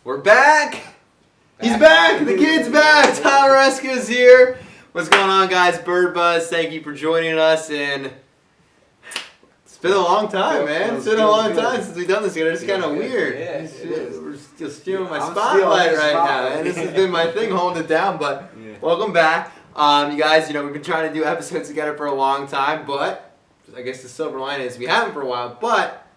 We're back! He's back! The kid's back! Tom Aresco's here! What's going on, guys? Bird Buzz, thank you for joining us. And it's been a long time, man. It's been a long time since we've done this together. It's kind of weird. Yeah, it is. We're still stealing my spotlight right now, and this has been my thing holding it down. But welcome back. You guys, we've been trying to do episodes together for a long time, but I guess the silver lining is we haven't for a while, but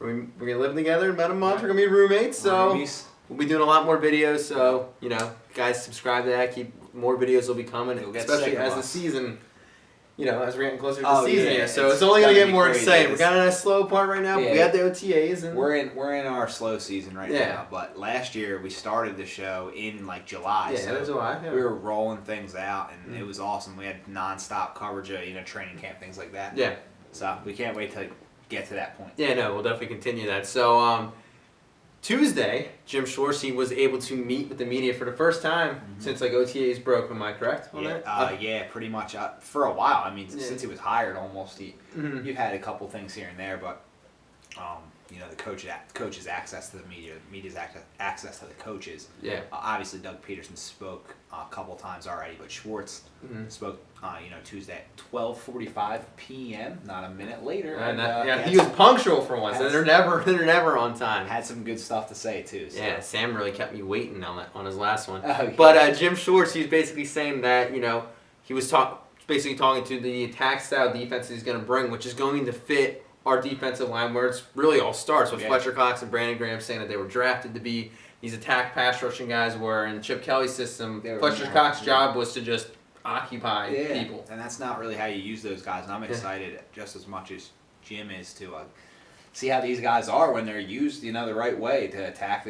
we're going to live together in about a month. We're going to be roommates, so we'll be doing a lot more videos. So, guys, subscribe to that. More videos will be coming, especially as the season, as we're getting closer to the season here. So it's only going to get more exciting. We're kind of in a slow part right now, but we had the OTAs. And we're in our slow season right now. But last year we started the show in like July. Yeah, so July. Yeah. We were rolling things out, and it was awesome. We had nonstop coverage of training camp, things like that. Yeah. So we can't wait to get to that point. Yeah, no, we'll definitely continue that. So Tuesday, Jim Schwartz, he was able to meet with the media for the first time since OTAs broke. Am I correct on that? Yeah, pretty much. For a while. I mean, since he was hired, almost you've had a couple things here and there, but the coach's access to the media, the media's access to the coaches. Yeah. Obviously, Doug Peterson spoke a couple times already, but Schwartz spoke, Tuesday at 12:45 p.m. Not a minute later. And he was punctual for once. And they're never on time. Had some good stuff to say too. So. Yeah, Sam really kept me waiting on his last one. Oh, yeah. But Jim Schwartz, he's basically saying that he was basically talking to the attack style defense he's going to bring, which is going to fit our defensive line, where it's really all starts with Fletcher Cox and Brandon Graham saying that they were drafted to be these attack pass rushing guys, where in Chip Kelly's system, Fletcher Cox's job was to just occupy people. And that's not really how you use those guys. And I'm excited just as much as Jim is to see how these guys are when they're used, the right way to attack,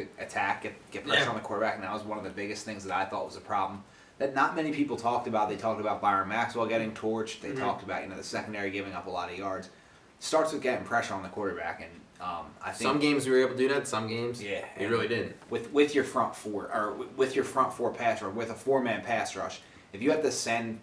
get pressure on the quarterback. And that was one of the biggest things that I thought was a problem that not many people talked about. They talked about Byron Maxwell getting torched. They talked about the secondary giving up a lot of yards. Starts with getting pressure on the quarterback, and I think some games we were able to do that. Some games, we really didn't. With your front four, or with your front four pass rush, with a 4-man pass rush, if you have to send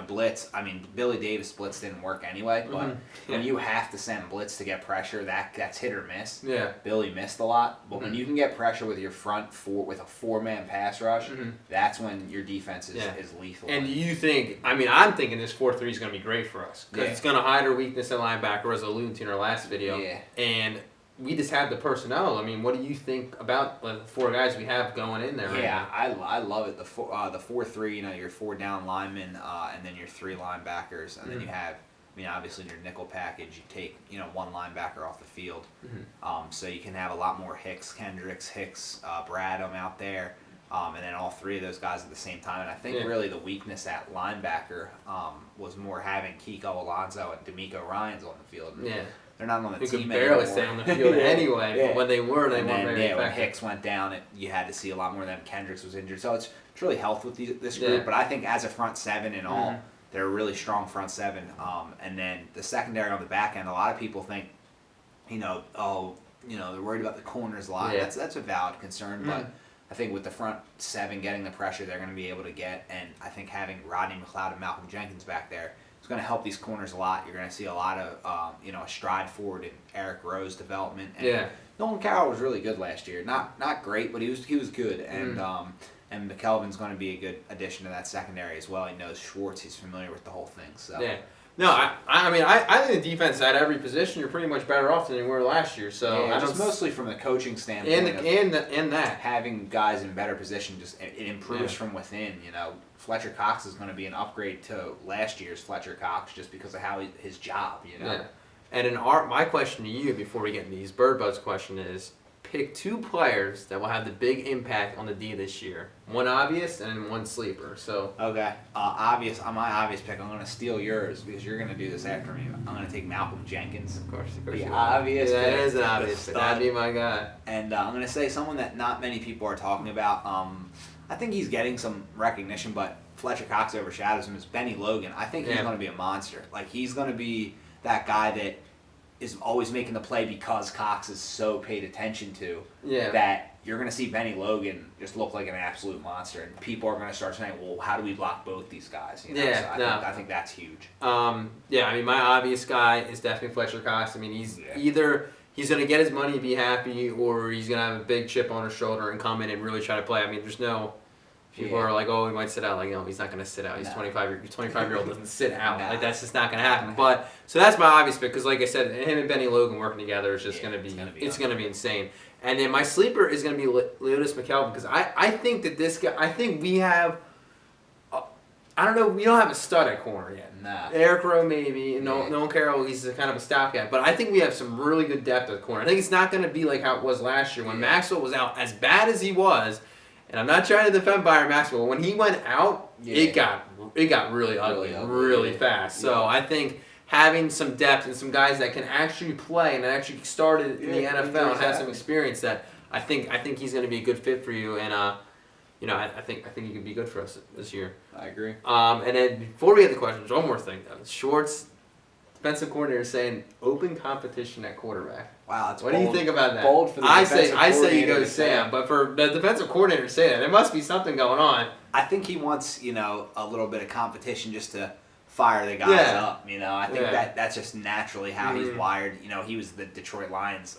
blitz, I mean Billy Davis blitz didn't work anyway, but when you have to send blitz to get pressure, that's hit or miss. Yeah, Billy missed a lot, but when you can get pressure with your front four with a 4-man pass rush, that's when your defense is lethal. And do you think? I mean, I'm thinking this 4-3 is going to be great for us because it's going to hide our weakness in linebacker, as alluded to in our last video. Yeah. And we just have the personnel. I mean, what do you think about the 4 guys we have going in there? Yeah, right now? I love it. The 4-3. Your 4 down linemen, and then your 3 linebackers, and then you have. I mean, obviously in your nickel package, you take 1 linebacker off the field, so you can have a lot more Kendricks, Bradham out there, and then all 3 of those guys at the same time. And I think really the weakness at linebacker was more having Kiko Alonso and D'Amico Ryans on the field. Yeah. They're not on the team anymore. They could barely stay on the field anyway, but when they were, they weren't very effective. When Hicks went down, you had to see a lot more of them. Kendricks was injured. So it's really health with this group. But I think as a front 7 and all, they're a really strong front 7. And then the secondary on the back end, a lot of people think, they're worried about the corners a lot. Yeah. That's a valid concern, but I think with the front 7 getting the pressure they're going to be able to get, and I think having Rodney McLeod and Malcolm Jenkins back there, it's going to help these corners a lot. You're going to see a lot of, a stride forward in Eric Rowe's development. And Nolan Carroll was really good last year. Not great, but he was good. And McKelvin's going to be a good addition to that secondary as well. He knows Schwartz. He's familiar with the whole thing. So No, I think the defense at every position you're pretty much better off than you were last year. So just mostly from the coaching standpoint, and that having guys in better position, just it improves from within. Fletcher Cox is going to be an upgrade to last year's Fletcher Cox just because of how his job. Yeah. And my question to you before we get into these Bird Buzz question is, pick 2 players that will have the big impact on the D this year. 1 obvious and 1 sleeper. So okay, obvious. On my obvious pick, I'm going to steal yours because you're going to do this after me. I'm going to take Malcolm Jenkins. Of course. The obvious. That is an obvious pick. That'd be my guy. And I'm going to say someone that not many people are talking about. I think he's getting some recognition, but Fletcher Cox overshadows him. Is Benny Logan. I think he's going to be a monster. Like he's going to be that guy that is always making the play because Cox is so paid attention to that you're going to see Benny Logan just look like an absolute monster, and people are going to start saying, well, how do we block both these guys? So I think that's huge. I mean, my obvious guy is definitely Fletcher Cox. I mean, he's either he's going to get his money, be happy, or he's going to have a big chip on his shoulder and come in and really try to play. I mean, there's no. People are like, oh, he might sit out. Like, he's not going to sit out. He's 25. Your 25-year-old doesn't sit out. Like, that's just not going to happen. But so that's my obvious pick because, like I said, him and Benny Logan working together is just going to be it's going to be insane. And then my sleeper is going to be Leodis McKelvin because I think that this guy. I think we have. I don't know. We don't have a stud at corner yet. Nah. Eric Rowe maybe. Nolan Carroll. He's kind of a stopgap. But I think we have some really good depth at corner. I think it's not going to be like how it was last year when Maxwell was out as bad as he was. And I'm not trying to defend Byron Maxwell. When he went out, it got really ugly, really fast. So I think having some depth and some guys that can actually play and that actually started in the NFL and have some experience, that I think he's going to be a good fit for you. And I think he can be good for us this year. I agree. And then before we get the questions, one more thing though. Schwartz, defensive coordinator, saying open competition at quarterback. Wow, that's what bold. do you think about that? Bold for the I say you go Sam, but for the defensive coordinator to say that, there must be something going on. I think he wants, a little bit of competition just to fire the guys up. I think that's just naturally how he's wired. He was the Detroit Lions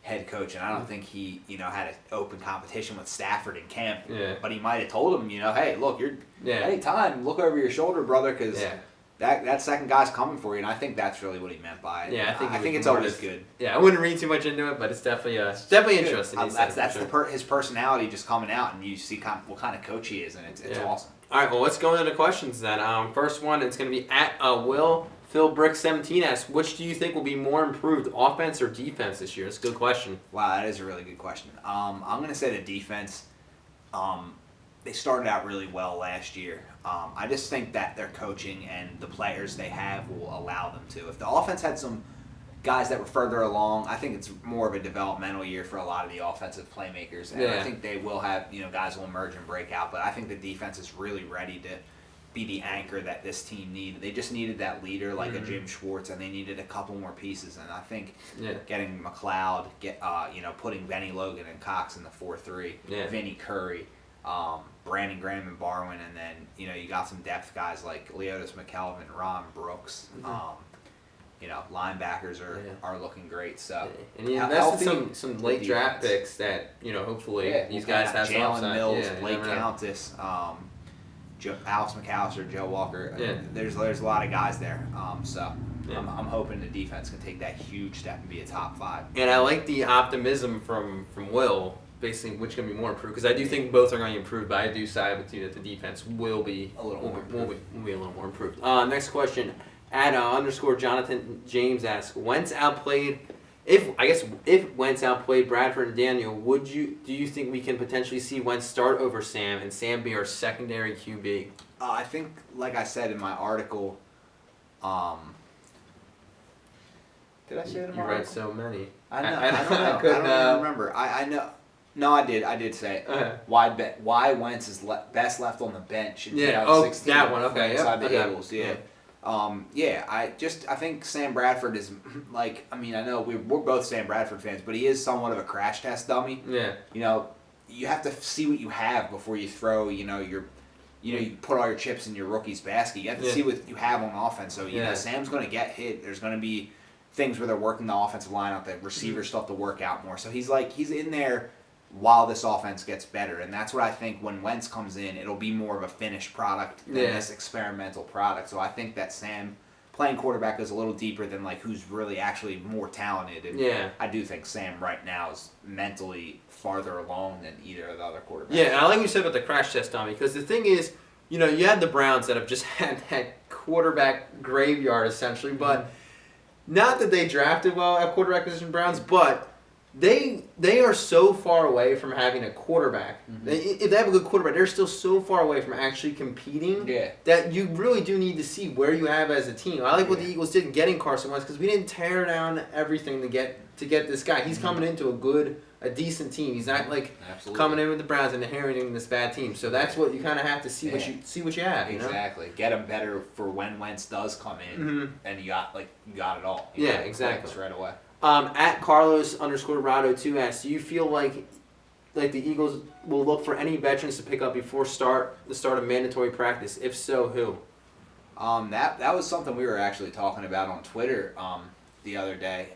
head coach, and I don't think he, had an open competition with Stafford in camp. Yeah. But he might have told him, hey, look, you're anytime look over your shoulder, brother, because. That second guy's coming for you, and I think that's really what he meant by it. Yeah, I think it's always good. Yeah, I wouldn't read too much into it, but it's definitely interesting. That's his personality just coming out, and you see what kind of coach he is, and it's awesome. All right, well, let's go into the questions then. First one, it's going to be at Will Phil Brick 17 asks, which do you think will be more improved, offense or defense this year? It's a good question. Wow, that is a really good question. I'm going to say the defense. They started out really well last year. I just think that their coaching and the players they have will allow them to. If the offense had some guys that were further along, I think it's more of a developmental year for a lot of the offensive playmakers. And I think they will have, guys will emerge and break out. But I think the defense is really ready to be the anchor that this team needed. They just needed that leader like a Jim Schwartz, and they needed a couple more pieces. And I think getting McLeod, putting Benny Logan and Cox in the 4-3, Vinny Curry, Brandon Graham and Barwin, and then you got some depth guys like Leodis McKelvin, Ron Brooks. Linebackers are looking great. So and you invested some late draft picks that hopefully these guys have some Jalen upside. Mills, Blake Countess, Alex McAllister, Joe Walker. There's a lot of guys there. I'm hoping the defense can take that huge step and be a top 5. And I like the optimism from Will. Basically, which can be more improved, because I do think both are going to improve, but I do side with you that the defense will be a little more improved. Next question, at _ Jonathan James asks, Wentz outplayed. If Wentz outplayed Bradford and Daniel, do you think we can potentially see Wentz start over Sam and Sam be our secondary QB? I think, like I said in my article, did I say it in my article? You read so many. I know. I don't even remember. I know. No, I did. I did say it. Why Wentz is best left on the bench in 2016. That one. Okay. Inside the Eagles. I think Sam Bradford is I know we're both Sam Bradford fans, but he is somewhat of a crash test dummy. Yeah. You have to see what you have before you throw. You put all your chips in your rookie's basket. You have to see what you have on offense. So Sam's going to get hit. There's going to be things where they're working the offensive line out. The receivers still have to work out more. So he's in there while this offense gets better. And that's what I think when Wentz comes in, it'll be more of a finished product than this experimental product. So I think that Sam playing quarterback goes a little deeper than who's really actually more talented. And I do think Sam right now is mentally farther along than either of the other quarterbacks. Yeah, and I like what you said about the crash test, Tommy, because the thing is, you had the Browns that have just had that quarterback graveyard essentially, but not that they drafted well at quarterback position, Browns, but they are so far away from having a quarterback. If they have a good quarterback, they're still so far away from actually competing that you really do need to see where you have as a team. I like what the Eagles did in getting Carson Wentz, because we didn't tear down everything to get this guy. He's coming into a decent team. He's not coming in with the Browns and inheriting this bad team. So that's what you kind of have to see what you have. Exactly. Get him better for when Wentz does come in, and you got it all. Exactly. Right away. At Carlos _Rado 2 asks, do you feel like the Eagles will look for any veterans to pick up before the start of mandatory practice? If so, who? That was something we were actually talking about on Twitter. the other day.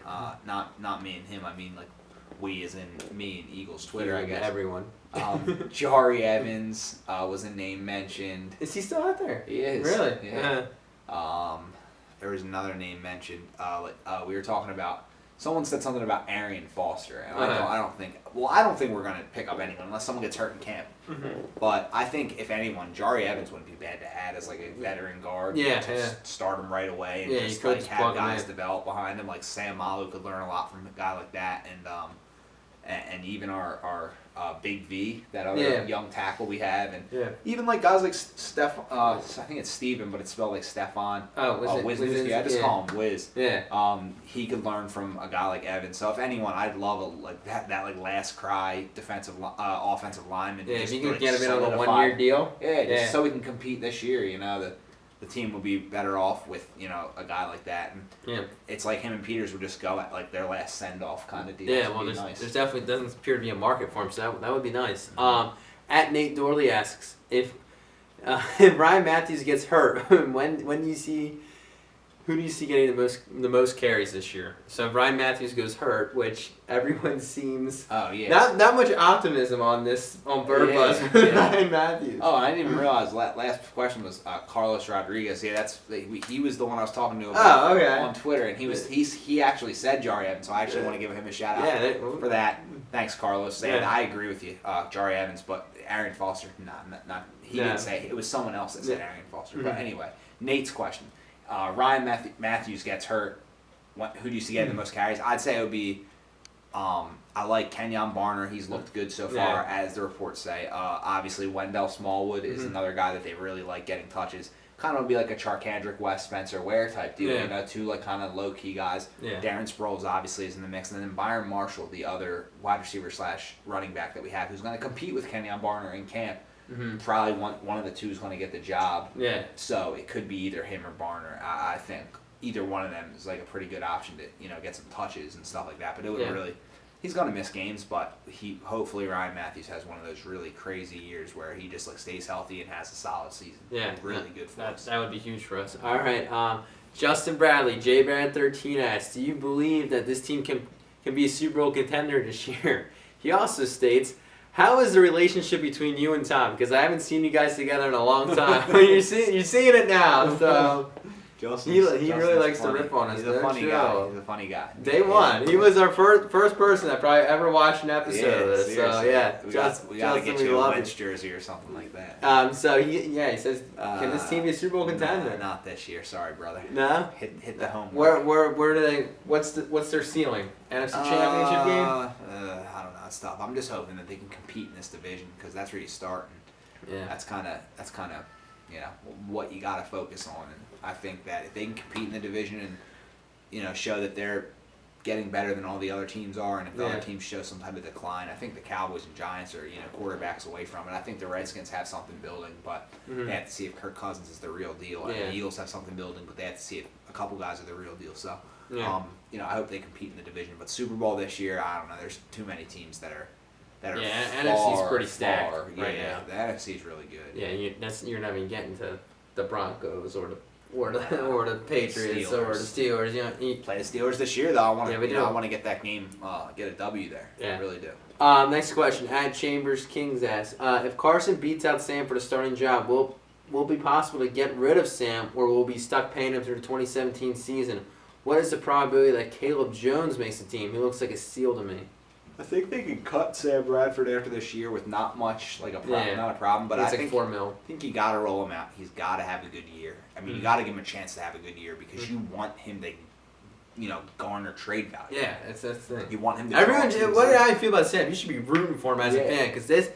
Not me and him. I mean, like, we as in me and Eagles Twitter, I guess. Everyone. Jari Evans was a name mentioned. Is he still out there? He is. Really? Yeah. There was another name mentioned. We were talking about. Someone said something about Arian Foster, and I don't think we're gonna pick up anyone unless someone gets hurt in camp. But I think if anyone, Jari Evans wouldn't be bad to add as like a veteran guard. Just start him right away and just like have guys develop behind him. Like Sam Malu could learn a lot from a guy like that, and even our Big V, that other young tackle we have, and even like guys like I think it's Steven, but it's spelled like Stefan. Wisniewski. I just call him Wiz. He could learn from a guy like Evans. So if anyone, I'd love that like last cry offensive lineman. If you could get him in on a 1-year deal. Just so we can compete this year. You know, the team will be better off with, you know, a guy like that. And it's like him and Peters would just go at like their last send-off kind of deal. Yeah, well, there's definitely doesn't appear to be a market for him, so that would be nice. At Nate Dorley asks, if Ryan Mathews gets hurt, when do you see... Who do you see getting the most carries this year? So if Ryan Mathews goes hurt, which everyone seems not much optimism on Birdbuzz with Ryan Mathews. Oh, I didn't even realize last question was Carlos Rodriguez. Yeah, he was the one I was talking to about on Twitter, and he actually said Jari Evans, so I actually want to give him a shout out for that. Thanks, Carlos. And I agree with you, Jari Evans, but Arian Foster, not he didn't say it was someone else that said Arian Foster. But anyway, Nate's question. Ryan Mathews gets hurt. Who do you see getting the most carries? I'd say it would be. I like Kenyon Barner. He's looked good so far, as the reports say. Obviously, Wendell Smallwood is another guy that they really like getting touches. Kind of would be like a Charkandrick West, Spencer Ware type deal. You know, two like kind of low key guys. Darren Sproles obviously is in the mix, and then Byron Marshall, the other wide receiver / running back that we have, who's going to compete with Kenyon Barner in camp. Probably one of the two is going to get the job. So it could be either him or Barner. I think either one of them is like a pretty good option to, you know, get some touches and stuff like that. But it would really, he's going to miss games. But hopefully Ryan Mathews has one of those really crazy years where he just like stays healthy and has a solid season. Really good for us. That would be huge for us. All right, Justin Bradley, JBrad13 asks, do you believe that this team can be a Super Bowl contender this year? He also states, how is the relationship between you and Tom? Because I haven't seen you guys together in a long time. You're seeing it now. So he really likes to rip on us. He's a funny guy. He's a funny guy. Day one. He was our first person that probably ever watched an episode of this. Seriously. So we got to get you a Wentz jersey or something like that. So he says, can this team be a Super Bowl contender? Not this year. Sorry, brother. No. Hit the home. Where do they? What's their ceiling? NFC Championship game? I don't know. It's tough. I'm just hoping that they can compete in this division because that's where you start. And that's kind of what you got to focus on. And I think that if they can compete in the division and, you know, show that they're getting better than all the other teams are, and if the other teams show some type of decline, I think the Cowboys and Giants are, you know, quarterbacks away from it. I think the Redskins have something building, but they have to see if Kirk Cousins is the real deal. And the Eagles have something building, but they have to see if a couple guys are the real deal. So, you know, I hope they compete in the division. But Super Bowl this year, I don't know. There's too many teams that are NFC's pretty stacked right now. The NFC's really good. Yeah, you're not even getting to the Broncos or the Patriots or the Steelers. You know, play the Steelers this year though. I want to get that game, get a W there. I really do. Next question. At Chambers Kings asks, if Carson beats out Sam for the starting job, will it be possible to get rid of Sam, or will we be stuck paying him through the 2017 season? What is the probability that Cayleb Jones makes the team? He looks like a steal to me. I think they can cut Sam Bradford after this year with not much, like a problem, not a problem. But I think $4 million. I think you got to roll him out. He's got to have a good year. I mean, you got to give him a chance to have a good year because you want him to, you know, garner trade value. Yeah, that's the thing. You want him to. What do I feel about Sam? You should be rooting for him as a fan because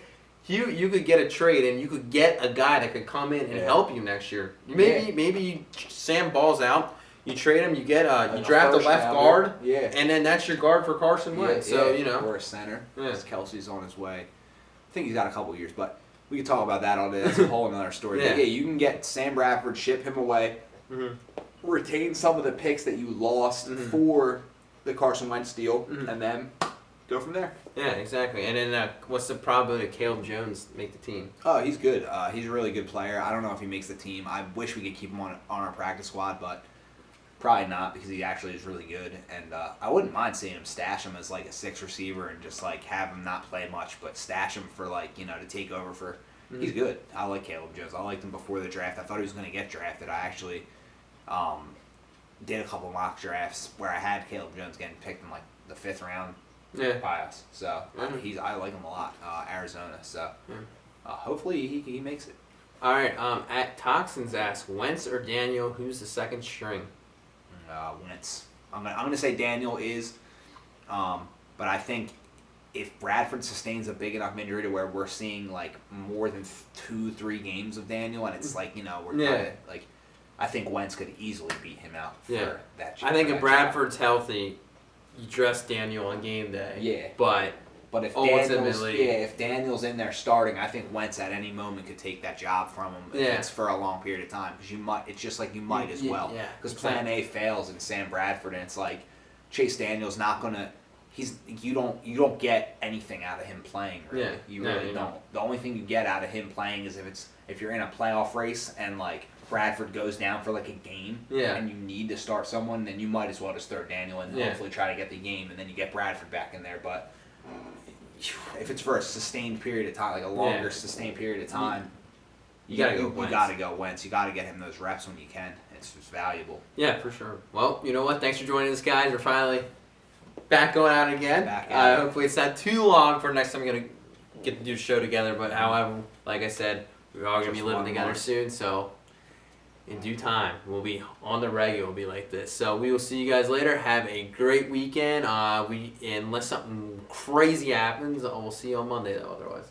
you could get a trade and you could get a guy that could come in and help you next year. Maybe Sam balls out. You trade him, you get you draft a left guard, and then that's your guard for Carson Wentz. So you know, or a center. Because Kelsey's on his way. I think he's got a couple years, but we can talk about that all day. That's a whole another story. But you can get Sam Bradford, ship him away, retain some of the picks that you lost for the Carson Wentz deal, and then go from there. Yeah, exactly. And then what's the probability of Cayleb Jones make the team? Oh, he's good. He's a really good player. I don't know if he makes the team. I wish we could keep him on our practice squad, but Probably not, because he actually is really good, and I wouldn't mind seeing him stash him as like a 6 receiver and just like have him not play much, but stash him for like to take over for. He's good. I like Cayleb Jones. I liked him before the draft. I thought he was going to get drafted. I actually did a couple mock drafts where I had Cayleb Jones getting picked in like the 5th round by us. So I like him a lot. Arizona. So hopefully he makes it. All right. At Toxins asks, Wentz or Daniel, who's the second string? Wentz. I'm gonna say Daniel is, but I think if Bradford sustains a big enough injury to where we're seeing like more than 2-3 games of Daniel, and it's like we're kind of like, I think Wentz could easily beat him out for that. I think if Bradford's healthy, you dress Daniel on game day. Yeah, but if Daniel's in there starting, I think Wentz at any moment could take that job from him. If it's for a long period of time, because it's just like you might as well. Because Plan A fails in Sam Bradford, and it's like Chase Daniel's not gonna. You don't get anything out of him playing. Really. You really don't. The only thing you get out of him playing is if you're in a playoff race and like Bradford goes down for like a game, and you need to start someone, then you might as well just throw Daniel in and hopefully try to get the game, and then you get Bradford back in there, but. If it's for a sustained period of time, like a longer sustained period of time, you gotta go Wentz. You gotta get him those reps when you can. It's valuable. Yeah, for sure. Well, you know what? Thanks for joining us, guys. We're finally back going out again. Hopefully it's not too long for next time we're gonna get to do a show together. But however, like I said, we're all gonna be living together soon. So in due time, we'll be on the regular. We'll be like this. So we will see you guys later. Have a great weekend. Unless something crazy happens, we'll see you on Monday though. Otherwise.